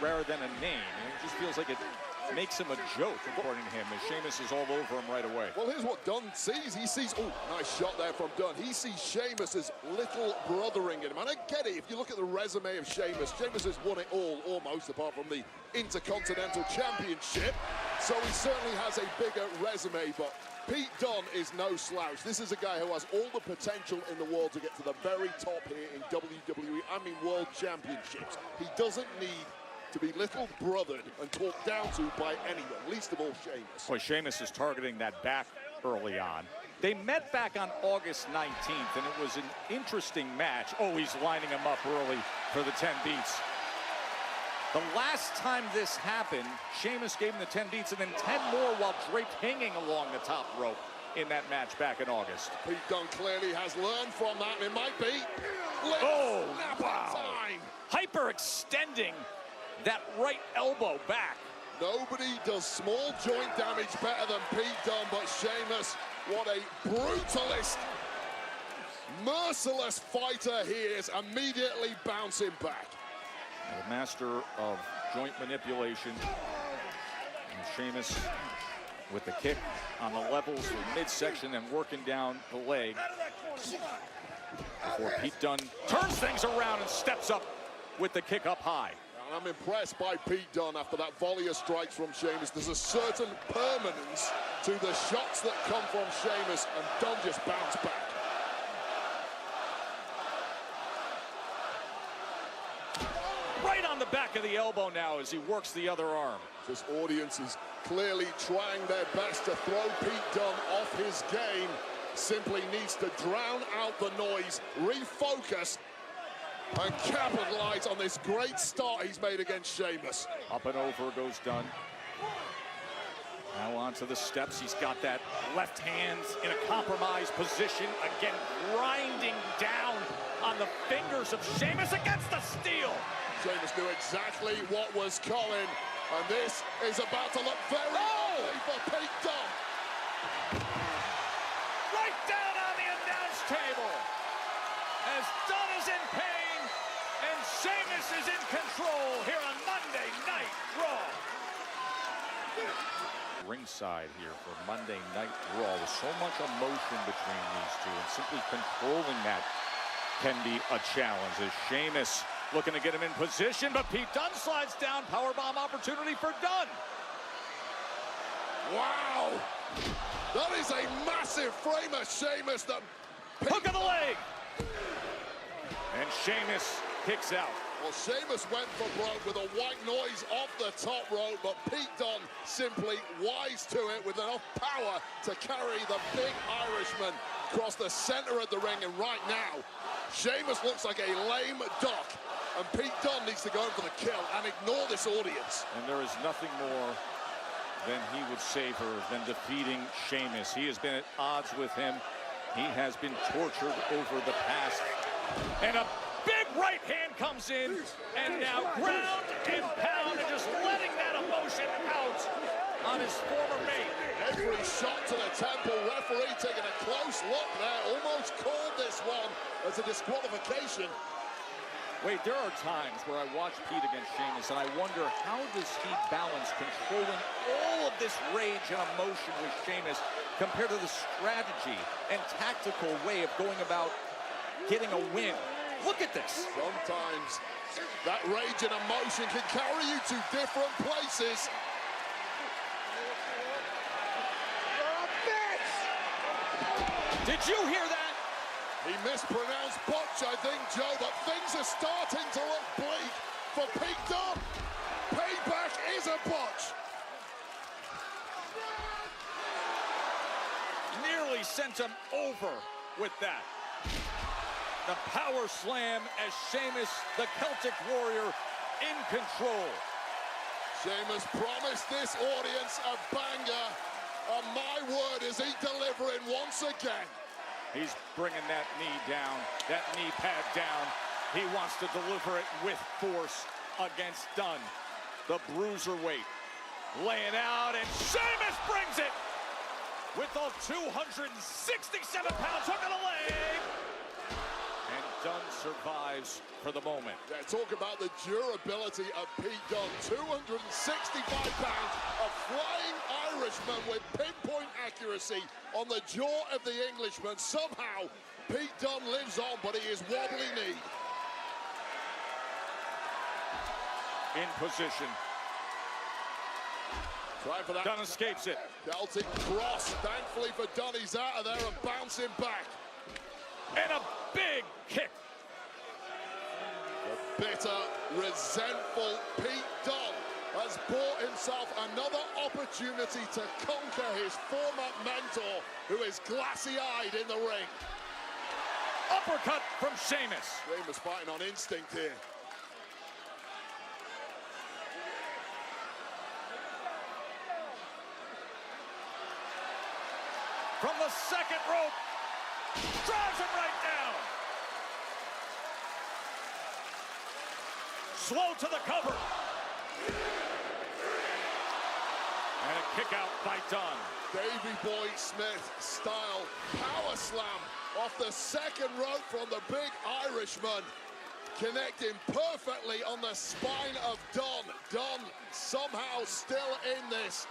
rather than a name. And it just feels like it makes him a joke, according to him, as Sheamus is all over him right away. Well, here's what Dunne sees. He sees, oh, nice shot there from Dunne. He sees Sheamus as little brothering him. And I get it, if you look at the resume of Sheamus, Sheamus has won it all, almost, apart from the Intercontinental Championship. So he certainly has a bigger resume, but Pete Dunne is no slouch. This is a guy who has all the potential in the world to get to the very top here in WWE, I mean World Championships. He doesn't need to be little brothered and talked down to by anyone, least of all Sheamus. Boy, Sheamus is targeting that back early on. They met back on August 19th, and it was an interesting match. Oh, he's lining him up early for the 10 beats. The last time this happened, Sheamus gave him the 10 beats and then 10 more while draped hanging along the top rope in that match back in August. Pete Dunne clearly has learned from that, and it might be. Oh, wow. Time. Hyperextending that right elbow back. Nobody does small joint damage better than Pete Dunne, but Sheamus, what a brutalist, merciless fighter he is, immediately bouncing back. The master of joint manipulation. And Sheamus with the kick on the levels of midsection and working down the leg. Before Pete Dunne turns things around and steps up with the kick up high. I'm impressed by Pete Dunne after that volley of strikes from Sheamus. There's a certain permanence to the shots that come from Sheamus, and Dunne just bounced back. Right on the back of the elbow now as he works the other arm. This audience is clearly trying their best to throw Pete Dunne off his game. Simply needs to drown out the noise, refocus, and capitalize on this great start he's made against Sheamus. Up and over goes Dunne. Now onto the steps. He's got that left hand in a compromised position. Again, grinding down on the fingers of Sheamus against the steel. Sheamus knew exactly what was coming, and this is about to look very ugly for Pete Dunne. Right down on the announce table as Dunne is in pain. And Sheamus is in control here on Monday Night Raw. Ringside here for Monday Night Raw with so much emotion between these two, and simply controlling that can be a challenge as Sheamus looking to get him in position, but Pete Dunne slides down. Powerbomb opportunity for Dunne. Wow! That is a massive frame of Sheamus. Hook of the leg! And Sheamus kicks out. Well, Sheamus went for broke with a white noise off the top rope, but Pete Dunne simply wise to it with enough power to carry the big Irishman across the center of the ring. And right now, Sheamus looks like a lame duck, and Pete Dunne needs to go in for the kill and ignore this audience. And there is nothing more than he would savor than defeating Sheamus. He has been at odds with him. He has been tortured over the past. And a big right hand comes in, and now ground and pound, and just letting that emotion out on his former mate. Every shot to the temple, referee taking a close look there, almost called this one as a disqualification. Wait, there are times where I watch Pete against Sheamus, and I wonder, how does he balance controlling all of this rage and emotion with Sheamus compared to the strategy and tactical way of going about getting a win? Look at this. Sometimes that rage and emotion can carry you to different places. Did you hear that? He mispronounced botch, I think, Joe, but things are starting to look bleak for Pete Dunne. Payback is a botch. Nearly sent him over with that. The power slam as Sheamus, the Celtic Warrior, in control. Sheamus promised this audience a banger, and my word, is he delivering once again. He's bringing that knee down, that knee pad down. He wants to deliver it with force against Dunne, the bruiserweight. Laying out, and Sheamus brings it with those 267 pounds hook of the leg. And Dunne survives for the moment. Yeah, talk about the durability of Pete Dunne. 265 pounds, a flying Irishman with pinpoint accuracy on the jaw of the Englishman. Somehow, Pete Dunne lives on, but he is wobbly-kneed. In position. Trying for that. Dunne escapes it. Celtic cross. Thankfully for Dunne, he's out of there and bouncing back. And a big kick. The bitter, resentful Pete Dunne has bought himself another opportunity to conquer his former mentor, who is glassy-eyed in the ring. Uppercut from Sheamus. Sheamus fighting on instinct here. From the second rope, drives him right down. Slow to the cover. And a kick out by Dunne. Davey Boy Smith style power slam off the second rope from the big Irishman, connecting perfectly on the spine of Dunne. Dunne somehow still in this,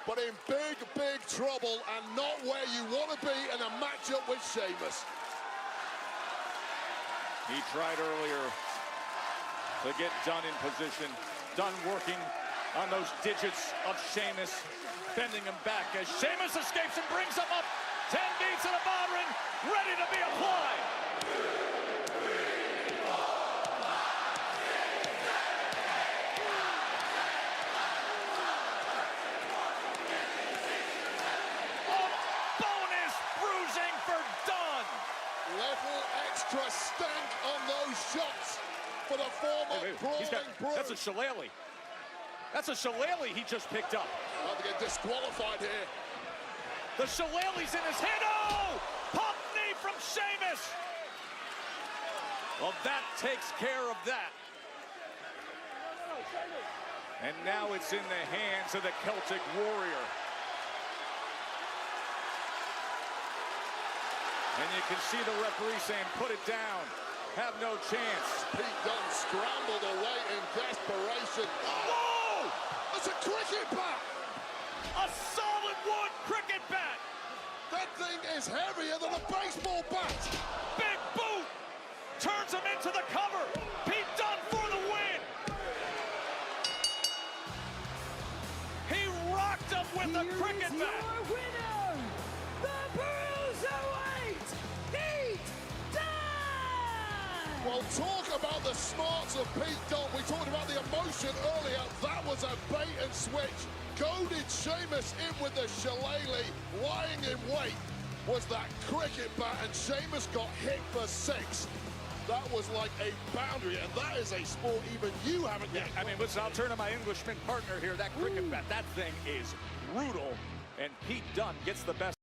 but in big, big trouble and not where you want to be in a matchup with Sheamus. He tried earlier to get Dunne in position. Dunne working on those digits of Sheamus, bending him back as Sheamus escapes and brings him up. 10 beats in a bottom ring, ready to be applied. Little extra stank on those shots for the former brawling Bruce. That's a shillelagh. That's a shillelagh he just picked up. About to get disqualified here. The shillelagh's in his head. Oh! Pump knee from Sheamus. Well, that takes care of that. And now it's in the hands of the Celtic Warrior. And you can see the referee saying, put it down. Have no chance. Pete Dunne scrambled away in desperation. Whoa! That's a cricket bat! A solid wood cricket bat! That thing is heavier than a baseball bat! Big boot! Turns him into the cover! Pete Dunne for the win! He rocked him with the cricket bat! Your winner, the Bruiserweight, Pete Dunne! Well, talk about the smarts of Pete Dunne. We talked about the emotion earlier. That was a bait and switch. Goaded Sheamus in with the shillelagh. Lying in wait was that cricket bat, and Sheamus got hit for 6. That was like a boundary, and that is a sport even you haven't yet. I mean, listen, I'll turn to my Englishman partner here. That cricket bat, that thing is brutal, and Pete Dunne gets the best.